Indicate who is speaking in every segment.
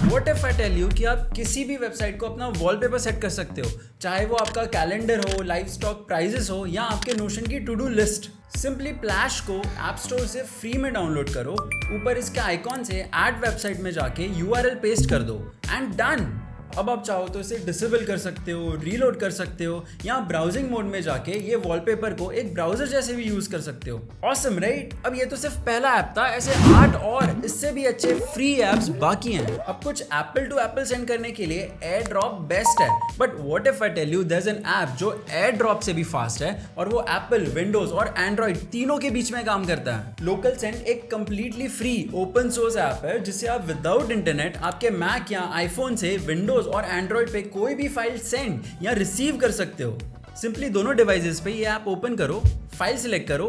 Speaker 1: What if I tell you कि आप किसी भी वेबसाइट को अपना वॉलपेपर सेट कर सकते हो, चाहे वो आपका कैलेंडर हो, लाइव स्टॉक प्राइजेस हो या आपके नोशन की टू डू लिस्ट। सिंपली प्लैश को ऐप स्टोर से फ्री में डाउनलोड करो, ऊपर इसके आइकॉन से ऐड वेबसाइट में जाके यूआरएल पेस्ट कर दो एंड डन। अब आप चाहो तो इसे डिसेबल कर सकते हो, रीलोड कर सकते हो या ब्राउजिंग मोड में जाके ये वॉलपेपर को एक ब्राउजर जैसे भी यूज कर सकते हो। Awesome right? अब ये तो सिर्फ पहला ऐप था, ऐसे 8 और इससे भी अच्छे फ्री एप्स बाकी हैं। अब कुछ एप्पल टू एप्पल सेंड करने के लिए एयर ड्रॉप बेस्ट है, but what if I tell you there is an app जो एयर ड्रॉप से भी फास्ट है और वो एप्पल, विंडोज और एंड्रॉइड तीनों के बीच में काम करता है। लोकल सेंड एक completely free open source app है जिससे आप विदाउट इंटरनेट आपके मैक या आईफोन से विंडोज और एंड्रॉइड पे कोई भी फाइल सेंड या रिसीव कर सकते हो। सिंपली दोनों डिवाइसेस पे ये ऐप ओपन करो, फाइल सिलेक्ट करो,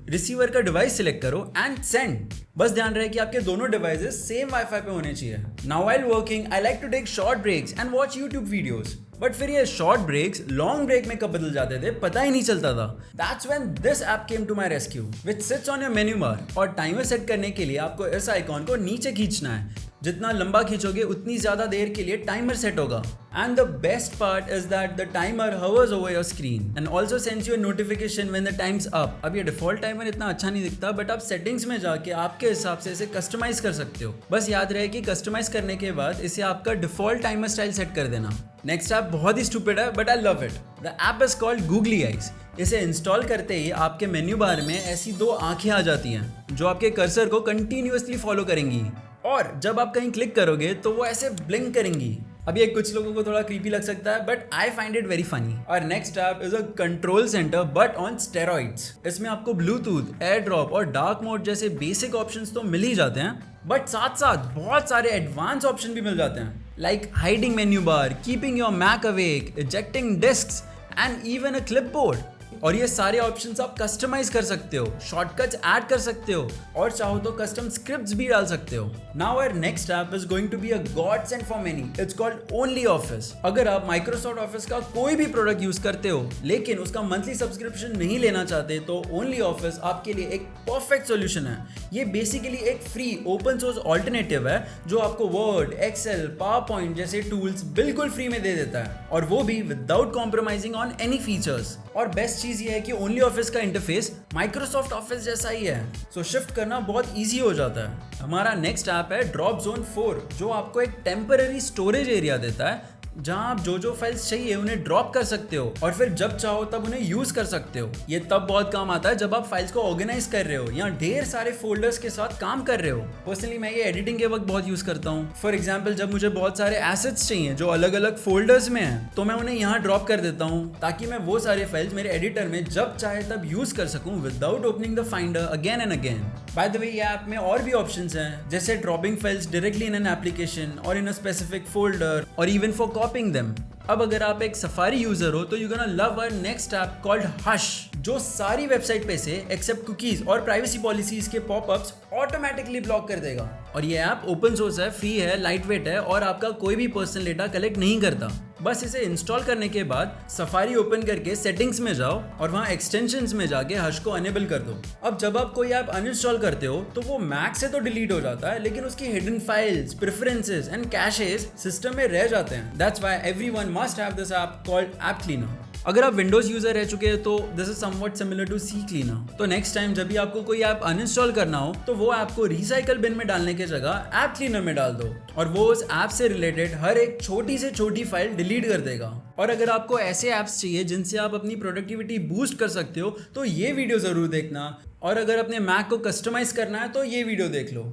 Speaker 1: रिसीवर का डिवाइस सिलेक्ट करो एंड सेंड। बस ध्यान रहे कि आपके दोनों डिवाइसेस सेम वाईफाई पे होने चाहिए। Now while working I like to take short breaks and watch YouTube videos, but फिर ये शॉर्ट ब्रेक्स लॉन्ग ब्रेक में कब बदल जाते थे पता ही नहीं चलता था। That's when this app came to my rescue which sits on your menu bar. और टाइमर सेट करने के लिए आपको इस आइकॉन को नीचे खींचना है, जितना लंबा खींचोगे उतनी ज्यादा देर के लिए टाइमर सेट होगा। And the best part is that the timer hovers over your screen and also sends you a notification when the time's up। अब ये डिफॉल्ट टाइमर इतना अच्छा नहीं दिखता, बट आप सेटिंग्स में जाके आपके हिसाब से इसे कस्टमाइज कर सकते हो। बस याद रहे कि कस्टमाइज करने के बाद इसे आपका डिफॉल्ट टाइमर स्टाइल सेट कर देना। नेक्स्ट ऐप बहुत ही स्टूपिड है but I love it. The app is called googly eyes. इसे इंस्टॉल करते ही आपके मेन्यू बार में ऐसी 2 आंखें आ जाती हैं जो आपके कर्सर को कंटिन्यूअसली फॉलो करेंगी, और जब आप कहीं क्लिक करोगे तो वो ऐसे ब्लिंक करेंगी। अब ये कुछ लोगों को थोड़ा क्रीपी लग सकता है, but I find it very funny. और next app is a control center but on steroids. इसमें आपको ब्लूटूथ, एयर ड्रॉप और डार्क मोड जैसे बेसिक ऑप्शंस तो मिल ही जाते हैं, बट साथ साथ बहुत सारे एडवांस ऑप्शन भी मिल जाते हैं, like hiding menu bar, keeping your Mac awake, ejecting disks and even a clipboard. और ये सारे ऑप्शंस आप कस्टमाइज कर सकते हो, शॉर्टकट्स ऐड कर सकते हो और चाहो तो कस्टम स्क्रिप्ट्स भी डाल सकते हो। Now our next app is going to be a godsend for many. It's called OnlyOffice. अगर आप माइक्रोसॉफ्ट ऑफिस का कोई भी प्रोडक्ट यूज करते हो लेकिन उसका मंथली सब्सक्रिप्शन नहीं लेना चाहते, तो ओनली ऑफिस आपके लिए एक परफेक्ट सॉल्यूशन है। ये बेसिकली एक फ्री ओपन सोर्स ऑल्टरनेटिव है जो आपको वर्ड, एक्सेल, पावर पॉइंट जैसे टूल्स बिल्कुल फ्री में दे देता है, और वो भी without compromising on any features. और बेस्ट चीज ये है कि ओनली ऑफिस का इंटरफेस माइक्रोसॉफ्ट ऑफिस जैसा ही है, सो शिफ्ट करना बहुत इजी हो जाता है। हमारा नेक्स्ट ऐप है ड्रॉप जोन 4, जो आपको एक टेम्पररी स्टोरेज एरिया देता है जहां आप जो जो फाइल्स चाहिए उन्हें ड्रॉप कर सकते हो और फिर जब चाहो तब उन्हें यूज कर सकते हो। ये तब बहुत काम आता है जब आप फाइल्स को ऑर्गेनाइज कर रहे हो या ढेर सारे फोल्डर्स के साथ काम कर रहे हो। पर्सनली मैं ये एडिटिंग के वक्त बहुत यूज करता हूँ। फॉर एग्जाम्पल, जब मुझे बहुत सारे एसेट्स चाहिए जो अलग अलग फोल्डर्स में हैं, तो मैं उन्हें यहाँ ड्रॉप कर देता हूँ ताकि मैं वो सारे फाइल्स मेरे एडिटर में जब चाहे तब यूज कर सकूँ without opening the Finder again and again. By the way, ये ऐप में और भी ऑप्शंस हैं, जैसे dropping files directly in an application और इन अ स्पेसिफिक फोल्डर और इवन फॉर कॉपिंग देम। अब अगर आप एक सफारी यूजर हो तो you gonna love our next app called hush, जो सारी वेबसाइट पे से एक्सेप्ट कुकीज और प्राइवेसी पॉलिसीज के पॉपअप्स ऑटोमेटिकली ब्लॉक कर देगा। और ये ऐप ओपन सोर्स है, फ्री है, लाइट वेट है और आपका कोई भी पर्सनल डेटा कलेक्ट नहीं करता। बस इसे इंस्टॉल करने के बाद सफारी ओपन करके सेटिंग्स में जाओ और वहाँ एक्सटेंशंस में जाके हश को अनेबल कर दो। अब जब आप कोई ऐप अनइंस्टॉल करते हो तो वो मैक से तो डिलीट हो जाता है, लेकिन उसकी hidden files, preferences and caches system में रह जाते हैं। That's why everyone must have this app called app cleaner. अगर आप विंडोज यूजर रह चुके हैं तो this is something similar to C cleaner. तो नेक्स्ट टाइम जब भी आपको कोई ऐप अनइंस्टॉल करना हो तो वो ऐप को रिसाइकल बिन में डालने की जगह ऐप क्लीनर में डाल दो और वो उस ऐप से रिलेटेड हर एक छोटी से छोटी फाइल डिलीट कर देगा। और अगर आपको ऐसे ऐप्स चाहिए जिनसे आप अपनी प्रोडक्टिविटी बूस्ट कर सकते हो तो ये वीडियो जरूर देखना, और अगर अपने मैक को कस्टमाइज करना है तो ये वीडियो देख लो।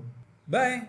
Speaker 1: बाय।